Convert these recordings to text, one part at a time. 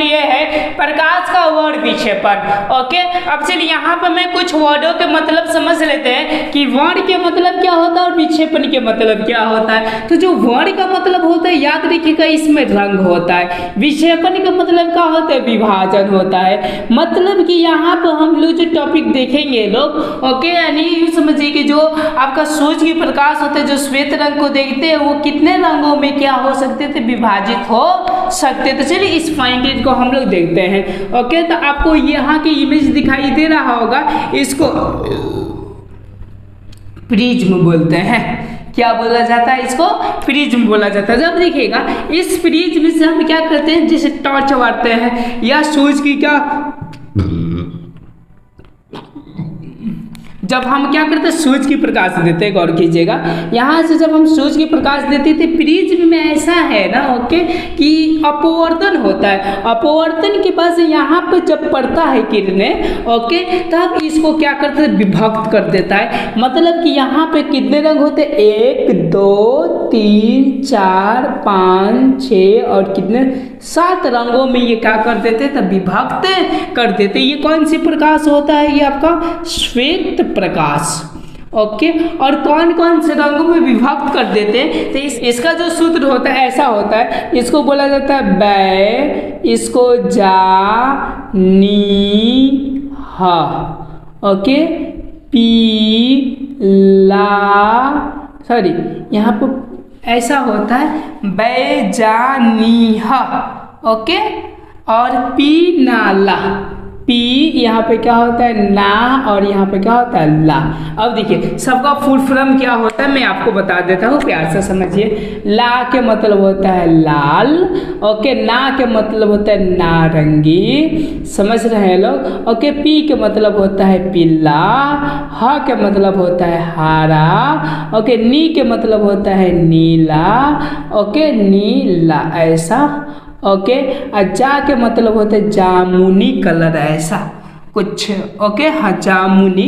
Point ये है प्रकाश का वर्ण विक्षेपण। ओके, अब चलिए यहाँ पर मैं कुछ वर्डों के मतलब समझ लेते हैं कि वर्ण के मतलब क्या होता है और विक्षेपण के मतलब क्या होता है। तो जो वर्ण का मतलब होता है याद रखिएगा इसमें रंग होता है, विक्षेपण का मतलब क्या होता है विभाजन होता है। मतलब कि यहाँ पर हम लोग जो टॉपिक देखेंगे लोग, ओके, यानी यूँ समझिए कि जो आपका सूर्य की प्रकाश होता है जो श्वेत रंग को देखते हैं वो कितने रंगों में क्या हो सकते थे विभाजित हो सकते। तो चलिए इस पॉइंट को हम लोग देखते हैं। ओके, तो आपको यहाँ की इमेज दिखाई दे रहा होगा, इसको प्रिज्म बोलते हैं। क्या बोला जाता है? इसको प्रिज्म बोला जाता है। जब देखिएगा इस प्रिज्म से हम क्या करते हैं, जैसे टॉर्च मारते हैं या सूरज की क्या जब हम क्या करते हैं सूरज की प्रकाश देते हैं, गौर कीजिएगा यहाँ से जब हम सूरज की प्रकाश देते थे प्रिज्म में ऐसा है ना, ओके, कि अपवर्तन होता है। अपवर्तन के पास यहाँ पर जब पड़ता है किरणें, ओके, तब इसको क्या करते हैं विभक्त कर देता है। मतलब कि यहाँ पे कितने रंग होते हैं 1 2 3 4 5 6 और कितने 7 रंगों में ये क्या कर देते तब विभक्त कर देते। ये कौन सी प्रकाश होता है? ये आपका श्वेत प्रकाश। ओके, और कौन कौन से रंगों में विभक्त कर देते हैं? तो इसका जो सूत्र होता है ऐसा होता है, इसको बोला जाता है बै, इसको जा नी हा, ओके, पी ला, सॉरी यहाँ पर ऐसा होता है बैजानीहा, ओके, और पी नाला। पी यहाँ पे क्या होता है ना और यहाँ पे क्या होता है ला। अब देखिए सबका फुल फॉर्म क्या होता है मैं आपको बता देता हूँ, प्यार से समझिए। ला के मतलब होता है लाल, ओके, ना के मतलब होता है नारंगी, समझ रहे हैं लोग, ओके। पी के मतलब होता है पीला, ह के मतलब होता है हरा, ओके, नी के मतलब होता है नीला, ओके, नीला ऐसा, ओके, और जा के मतलब होता है जामुनी कलर ऐसा कुछ, ओके, हाँ जामुनी,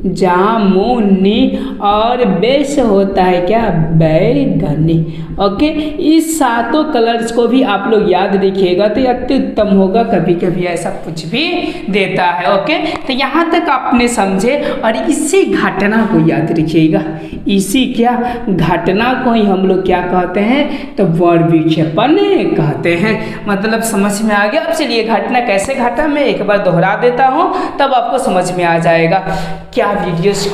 जामुनी, और बेस होता है क्या बैगनी। ओके, इस 7 कलर्स को भी आप लोग याद रखिएगा तो अति उत्तम होगा, कभी कभी ऐसा कुछ भी देता है। ओके, तो यहाँ तक आपने समझे और इसी घटना को याद रखिएगा, इसी क्या घटना को ही हम लोग क्या कहते हैं तो वर्ण विक्षेपण कहते हैं। मतलब समझ में आ गया। अब चलिए घटना कैसे घटा मैं एक बार दोहरा देता हूँ तब आपको समझ में आ जाएगा। क्या वीडियोस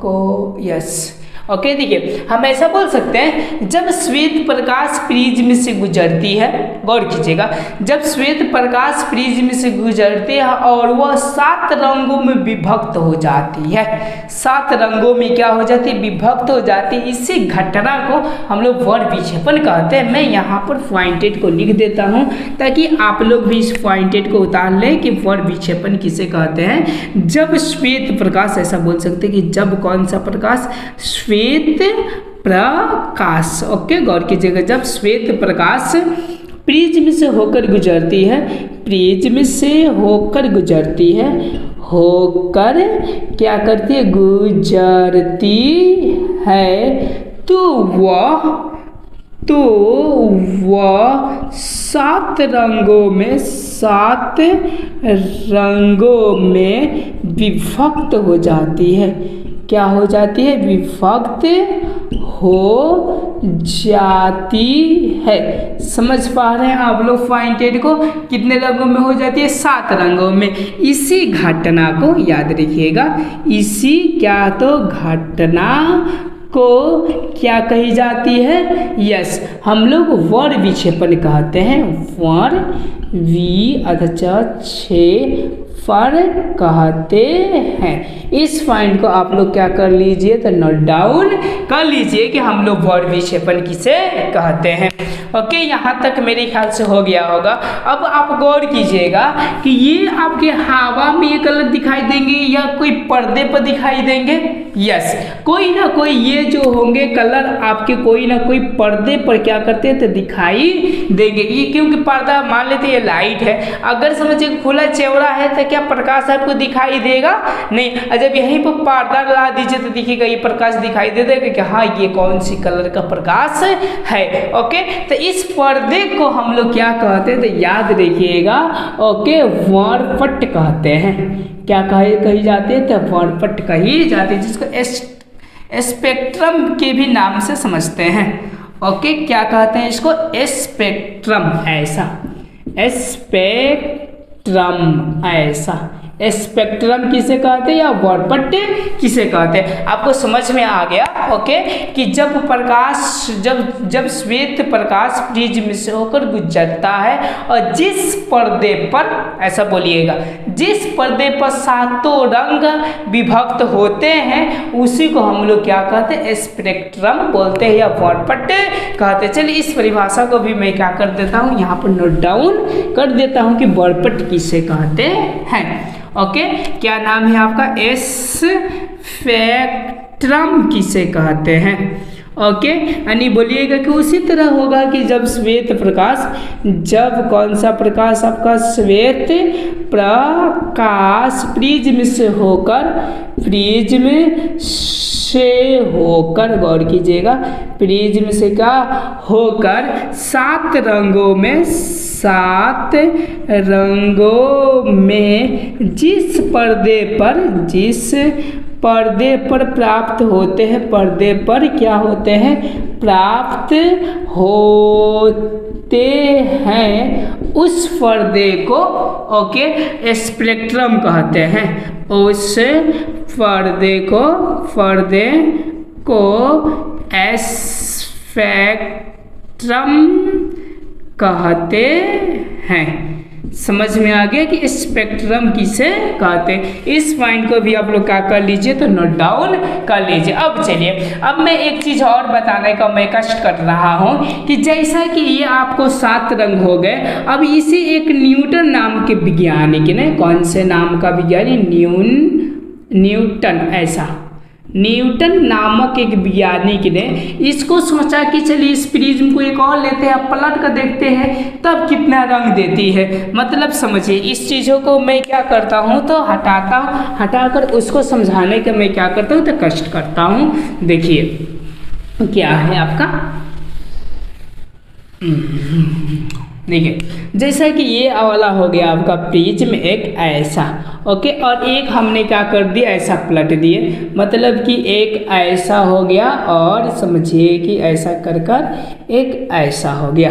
को यस, ओके, देखिए हम ऐसा बोल सकते हैं जब श्वेत प्रकाश प्रिज्म से गुजरती है, गौर कीजिएगा, जब श्वेत प्रकाश प्रिज्म से गुजरती है और वह 7 रंगों में विभक्त हो जाती है, 7 रंगों में क्या हो जाती है विभक्त हो जाती है, इसी घटना को हम लोग वर्ण विक्षेपण कहते हैं। मैं यहाँ पर पॉइंटेड को लिख देता हूँ ताकि आप लोग भी इस पॉइंटेड को उतार लें कि वर्ण विक्षेपण किसे कहते हैं। जब श्वेत प्रकाश, ऐसा बोल सकते हैं कि जब कौन सा प्रकाश श्वेत प्रकाश, ओके, गौर कीजिएगा, जब श्वेत प्रकाश प्रिज्म से होकर गुजरती है, प्रिज्म से होकर गुजरती है, होकर क्या करती है गुजरती है, तो वह 7 रंगों में, 7 रंगों में विभक्त हो जाती है। क्या हो जाती है? विभक्त हो जाती है। समझ पा रहे हैं आप लोग पॉइंटेड को? कितने रंगों में हो जाती है? 7 रंगों में। इसी घटना को याद रखिएगा, इसी क्या तो घटना को क्या कही जाती है? यस, हम लोग वर्ण विक्षेपण कहते हैं, वर्ण कहते हैं। इस पॉइंट को आप लोग क्या कर लीजिए तो नोट डाउन कर लीजिए कि हम लोग वर्ण विक्षेपण किसे कहते हैं। ओके, यहाँ तक मेरे ख्याल से हो गया होगा। अब आप गौर कीजिएगा कि ये आपके हवा में ये कलर दिखाई देंगे या कोई पर्दे पर दिखाई देंगे, यस, कोई ना कोई ये जो होंगे कलर आपके कोई ना कोई पर्दे पर क्या करते हैं तो दिखाई देंगे। ये क्योंकि पर्दा मान लेते हैं ये लाइट है, अगर समझिए खुला चौड़ा है तो क्या प्रकाश आपको दिखाई देगा? नहीं। जब यहीं पर पर्दा लगा दीजिए तो देखिएगा ये प्रकाश दिखाई दे देगा कि हाँ ये कौन सी कलर का प्रकाश है। ओके, तो इस पर्दे को हम लोग क्या कहते हैं तो याद रखिएगा, ओके, वर्णपट कहते हैं। क्या कही जाती है तो वर्णपट कही जाती है, जिसको स्पेक्ट्रम के भी नाम से समझते हैं। ओके, क्या कहते हैं इसको? स्पेक्ट्रम, ऐसा स्पेक्ट्रम, ऐसा स्पेक्ट्रम किसे कहते हैं या वर्णपट किसे कहते हैं? आपको समझ में आ गया। ओके, कि जब प्रकाश जब श्वेत प्रकाश प्रिज्म से होकर गुजरता है और जिस पर्दे पर, ऐसा बोलिएगा, जिस पर्दे पर सातों रंग विभक्त होते हैं उसी को हम लोग क्या कहते हैं? स्पेक्ट्रम बोलते हैं या वर्णपट कहते हैं। चलिए इस परिभाषा को भी मैं क्या कर देता हूँ, यहाँ पर नोट डाउन कर देता हूँ कि वर्णपट किसे कहते हैं। ओके, क्या नाम है आपका? स्पेक्ट्रम किसे कहते हैं? ओके, यानी बोलिएगा कि उसी तरह होगा कि जब श्वेत प्रकाश, जब कौन सा प्रकाश आपका? श्वेत प्रकाश प्रिज्म से होकर गौर कीजिएगा, प्रिज्म से क्या होकर सात रंगों में जिस पर्दे पर प्राप्त होते हैं, पर्दे पर क्या होते हैं? प्राप्त होते हैं, उस पर्दे को ओके स्पेक्ट्रम कहते हैं। उस पर्दे को स्पेक्ट्रम कहते हैं। समझ में आ गया कि स्पेक्ट्रम किसे कहते हैं? इस पॉइंट को भी आप लोग क्या कर लीजिए तो नोट डाउन कर लीजिए। अब चलिए, अब मैं एक चीज और बताने का मैं कष्ट कर रहा हूं कि जैसा कि ये आपको सात रंग हो गए, अब इसे एक न्यूटन नाम के वैज्ञानिक ने, कौन से नाम का विज्ञानी? न्यूटन, ऐसा न्यूटन नामक एक वैज्ञानिक ने इसको सोचा कि चलिए इस प्रिज्म को एक और लेते हैं, पलट कर देखते हैं तब कितना रंग देती है। मतलब समझिए, इस चीज़ों को मैं क्या करता हूँ तो हटाता हूँ, हटाकर उसको समझाने का मैं क्या करता हूँ तो कष्ट करता हूँ। देखिए क्या है आपका, देखिए जैसा कि ये वाला हो गया आपका प्रिज्म एक ऐसा, ओके, और एक हमने क्या कर दिया ऐसा पलट दिए, मतलब कि एक ऐसा हो गया और समझिए कि ऐसा कर कर एक ऐसा हो गया।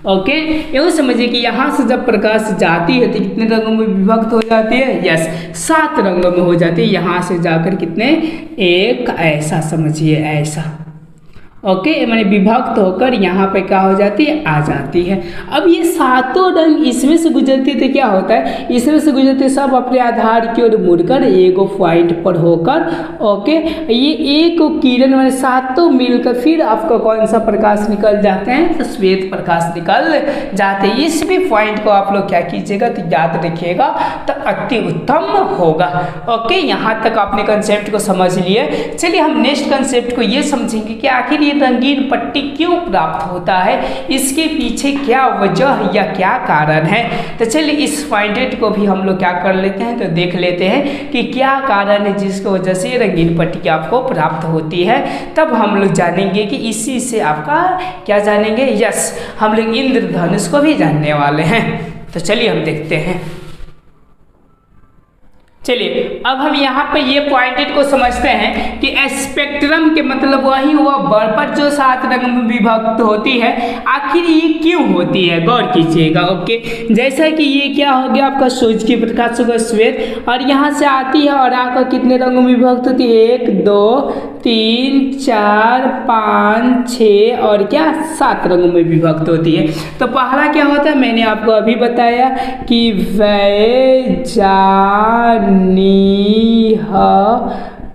ओके, यूँ समझिए कि यहाँ से जब प्रकाश जाती है तो कितने रंगों में विभक्त हो जाती है? यस, 7 रंगों में हो जाती है। यहाँ से जाकर कितने? एक ऐसा, समझिए ऐसा। ओके, मैंने विभक्त होकर यहाँ पे क्या हो जाती है? आ जाती है। अब ये सातों रंग इसमें से गुजरती है तो क्या होता है? इसमें से गुजरते सब अपने आधार की ओर मुड़कर एक पॉइंट पर होकर, ओके, ये एक किरण में सातों मिलकर फिर आपका कौन सा प्रकाश निकल जाते हैं? तो श्वेत प्रकाश निकल जाते हैं। इस भी पॉइंट को आप लोग क्या कीजिएगा तो याद रखिएगा तो अति उत्तम होगा। ओके, यहाँ तक आपने कंसेप्ट को समझ लिए। चलिए हम नेक्स्ट कंसेप्ट को ये समझेंगे कि आखिर ये रंगीन पट्टी क्यों प्राप्त होता है, इसके पीछे क्या वजह या क्या कारण है। तो चलिए इस पॉइंट को भी हम लोग क्या कर लेते हैं तो देख लेते हैं कि क्या कारण है जिसकी वजह से रंगीन पट्टी आपको प्राप्त होती है। तब हम लोग जानेंगे कि इसी से आपका क्या जानेंगे, यस, हम लोग इंद्रधनुष को भी जानने वाले हैं। तो चलिए हम देखते हैं। चलिए अब हम यहाँ पे ये पॉइंटेड को समझते हैं कि स्पेक्ट्रम के मतलब वही हुआ वर्णपट जो 7 रंग में विभक्त होती है। आखिर ये क्यों होती है, गौर कीजिएगा। ओके, जैसा कि ये क्या हो गया आपका सूरज की प्रकाश होगा श्वेत, और यहाँ से आती है और आकर कितने रंगों में विभक्त होती है? 1 2 3 4 5 6 और क्या 7 रंगों में विभक्त होती है। तो पहला क्या होता है, मैंने आपको अभी बताया कि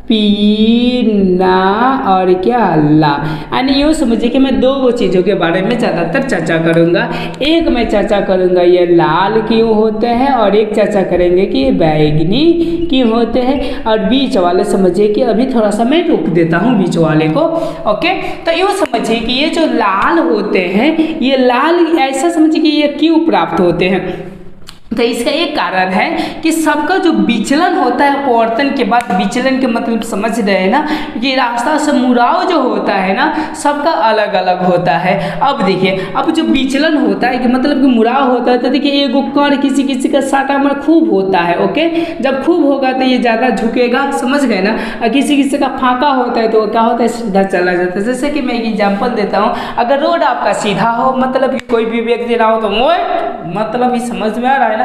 पीना और क्या ला। यानी यूँ समझिए कि मैं दो चीज़ों के बारे में ज़्यादातर चर्चा करूँगा। एक मैं चर्चा करूँगा ये लाल क्यों होते हैं, और एक चर्चा करेंगे कि ये बैगनी क्यों होते हैं। और बीच वाले समझिए कि अभी थोड़ा सा मैं रोक देता हूँ बीच वाले को। ओके, तो यूँ समझिए कि ये जो लाल होते हैं, ये लाल ऐसा समझिए कि ये क्यों प्राप्त होते हैं। तो इसका एक कारण है कि सबका जो विचलन होता है अपवर्तन के बाद, विचलन के मतलब समझ रहे हैं ना, कि रास्ता से मुड़ाव जो होता है ना सबका अलग अलग होता है। अब देखिए, अब जो विचलन होता है कि मतलब कि मुड़ाव होता है, तो देखिए एक कण किसी किसी का साटामर खूब होता है। ओके, जब खूब होगा तो ये ज़्यादा झुकेगा, समझ गए ना। और किसी किसी का फाका होता है तो क्या होता है, सीधा चला जाता है। जैसे कि मैं एक एग्जाम्पल देता हूँ, अगर रोड आपका सीधा हो, मतलब कि कोई भी व्यक्ति ना हो तो मतलब ये समझ में आ रहा है ना,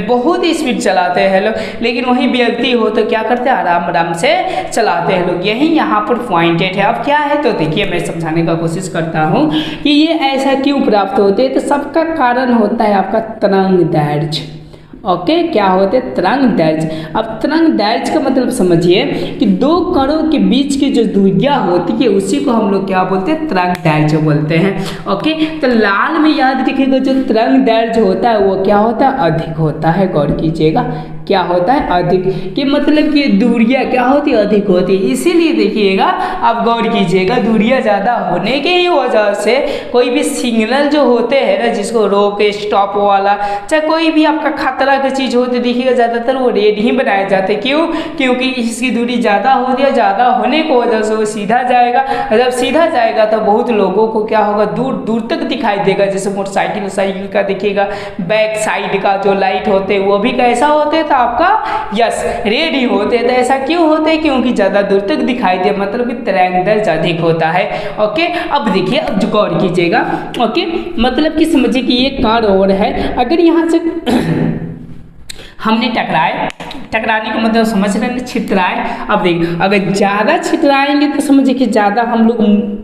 बहुत ही स्पीड चलाते हैं लोग। लेकिन वही व्यक्ति हो तो क्या करते हैं, आराम आराम से चलाते हैं लोग। यही यहाँ पर पॉइंटेड है। अब क्या है तो देखिए मैं समझाने का कोशिश करता हूँ कि ये ऐसा क्यों प्राप्त होते हैं। तो सबका कारण होता है आपका तरंग दैर्ध्य। ओके, क्या होते हैं, तरंग दैर्ध्य। अब तरंग दैर्ध्य का मतलब समझिए कि दो कणों के बीच की जो दूरियां होती है उसी को हम लोग क्या बोलते हैं, तरंग दैर्ध्य बोलते हैं। ओके, तो लाल में याद रखिएगा जो तरंग दैर्ध्य होता है वो क्या होता है, अधिक होता है। गौर कीजिएगा, क्या होता है, अधिक। कि मतलब कि दूरियां क्या होती है, अधिक होती है। इसीलिए देखिएगा, आप गौर कीजिएगा, दूरियां ज़्यादा होने के ही वजह से कोई भी सिग्नल जो होते हैं ना, जिसको रोक स्टॉप वाला, चाहे कोई भी आपका खतरा की चीज़ होती है, देखिएगा ज़्यादातर वो रेड ही बनाए जाते हैं। क्यों, क्योंकि इसकी दूरी ज़्यादा होती है, ज़्यादा होने की वजह से वो सीधा जाएगा। जब सीधा जाएगा तो बहुत लोगों को क्या होगा, दूर दूर तक दिखाई देगा। जैसे मोटरसाइकिल का देखिएगा बैक साइड का जो लाइट होते हैं वो भी कैसा होते हैं, आपका यस रेड ही होते हैं। तो ऐसा क्यों होते हैं, क्योंकि ज़्यादा दूर तक दिखाई दे, मतलब कि तरंग दैर्ध्य अधिक होता है। ओके, अब देखिए, अब जो गौर कीजिएगा। ओके, मतलब कि समझिए कि ये कण और है, अगर यहाँ से हमने टकराने का मतलब समझ रहे हैं, छितराए। अब देखिए, अगर ज़्यादा छितराएंगे तो समझिए कि ज़्यादा हम लोग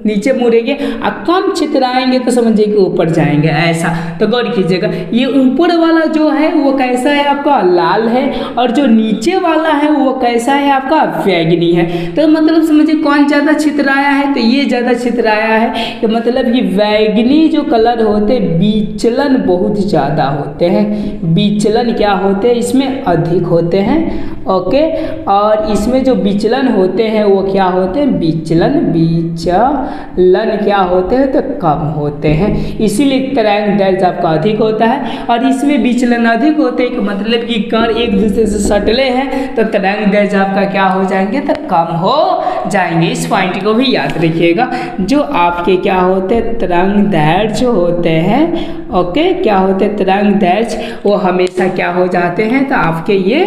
नीचे मुड़ेंगे, और कम छितराएंगे तो समझिए कि ऊपर जाएंगे, ऐसा। तो गौर कीजिएगा, ये ऊपर वाला जो है वो कैसा है, आपका लाल है, और जो नीचे वाला है वो कैसा है, आपका बैगनी है। तो मतलब समझिए कौन ज़्यादा छितराया है, तो ये ज़्यादा छितराया है। तो मतलब कि बैगनी जो कलर होते हैं विचलन बहुत ज़्यादा होते हैं। विचलन क्या होते हैं, इसमें अधिक होते हैं। ओके, और इसमें जो विचलन होते हैं वो क्या होते हैं, विचलन क्या होते हैं, तो कम होते हैं। इसीलिए तरंग दैर्ध्य आपका अधिक होता है, और इसमें विचलन अधिक होते हैं। मतलब कि कण एक दूसरे से सटले हैं तो तरंग दैर्ध्य आपका क्या हो जाएंगे, तो कम हो जाएंगे। इस पॉइंट को भी याद रखिएगा। जो आपके क्या होते हैं, तरंग दैर्ध्य होते हैं। ओके, क्या होते हैं, तरंग दैर्ध्य वो हमेशा क्या हो जाते हैं, तो आपके ये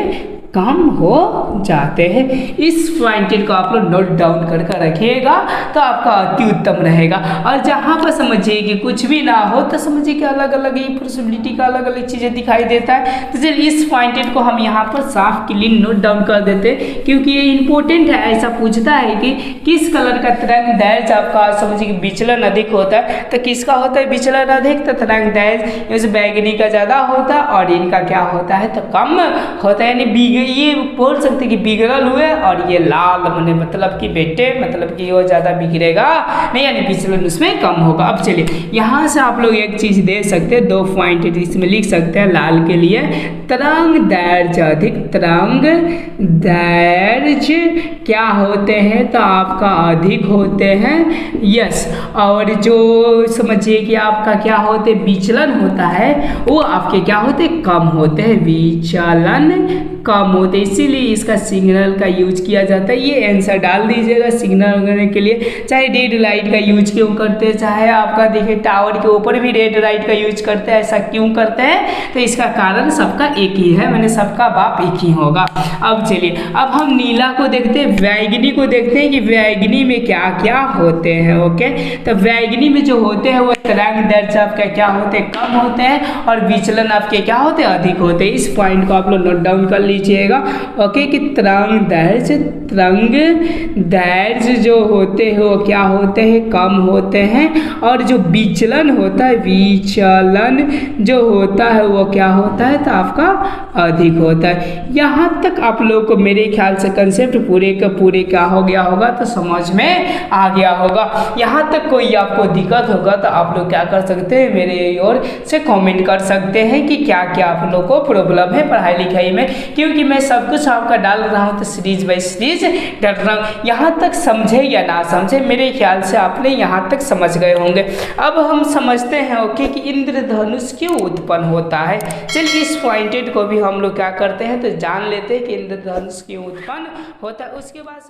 कम हो जाते हैं। इस पॉइंट को आप लोग नोट डाउन करके रखिएगा तो आपका अति उत्तम रहेगा। और जहाँ पर समझिए कि कुछ भी ना हो तो समझिए कि अलग अलग ये पॉसिबिलिटी का अलग अलग चीज़ें दिखाई देता है। तो चलिए इस पॉइंट को हम यहाँ पर साफ क्लीन नोट डाउन कर देते हैं, क्योंकि ये इंपॉर्टेंट है। ऐसा पूछता है कि किस कलर का तरंग दैर्ध्य आपका समझिए कि विचलन अधिक होता है, तो किसका होता है विचलन अधिक, तो तरंग दैर्ध्य जैसे बैगनी का ज़्यादा होता है और इनका क्या होता है, तो कम होता है। यानी ये बोल सकते कि बिगड़ल हुए, और ये लाल मने मतलब कि बेटे मतलब कि वो ज़्यादा बिगड़ेगा नहीं, यानी विचलन उसमें कम होगा। अब चलिए यहाँ से आप लोग एक चीज़ दे सकते हैं, 2 पॉइंट इसमें लिख सकते हैं लाल के लिए। तरंग दैर्ध्य अधिक, तरंग दैर्ध्य क्या होते हैं, तो आपका अधिक होते हैं, यस। और जो समझिए कि आपका क्या होते हैं, विचलन होता है वो आपके क्या होते हैं, कम होते हैं, विचलन कम होते हैं। इसीलिए इसका सिग्नल का यूज किया जाता है। ये आंसर डाल दीजिएगा सिग्नल वगैरह के लिए। चाहे रेड लाइट का यूज क्यों करते हैं, चाहे आपका देखिए टावर के ऊपर भी रेड लाइट का यूज करते हैं, ऐसा क्यों करते हैं, तो इसका कारण सबका एक ही है, मैंने सबका बाप एक ही होगा। अब चलिए अब हम नीला को देखते हैं, बैगनी को देखते हैं कि बैगनी में क्या क्या होते हैं। ओके, तो बैगनी में जो होते हैं वो तरंग दैर्ध्य आपका क्या होते हैं, कम होते हैं, और विचलन आपके क्या होते हैं, अधिक होते हैं। इस पॉइंट को आप लोग नोट डाउन कर लीजिए। लीजिएगा। ओके कि तरंग दैर्घ्य जो होते हैं वो क्या होते हैं, कम होते हैं, और जो विचलन होता है, विचलन जो होता है वो क्या होता है, तो आपका अधिक होता है। यहाँ तक आप लोगों को मेरे ख्याल से कंसेप्ट पूरे का पूरे क्या हो गया होगा, तो समझ में आ गया होगा। यहाँ तक कोई आपको दिक्कत होगा तो आप लोग क्या कर सकते हैं, मेरे ओर से कमेंट कर सकते हैं कि क्या क्या आप लोग को प्रॉब्लम है पढ़ाई लिखाई में, क्योंकि मैं सब कुछ आपका डाल रहा हूँ तो सीरीज बाय सीरीज डाल रहा हूँ। यहाँ तक समझे या ना समझे, मेरे ख्याल से आपने यहाँ तक समझ गए होंगे। अब हम समझते हैं ओके कि इंद्रधनुष क्यों उत्पन्न होता है। चलिए इस पॉइंटेड को भी हम लोग क्या करते हैं तो जान लेते हैं कि इंद्रधनुष क्यों उत्पन्न होता है। उसके बाद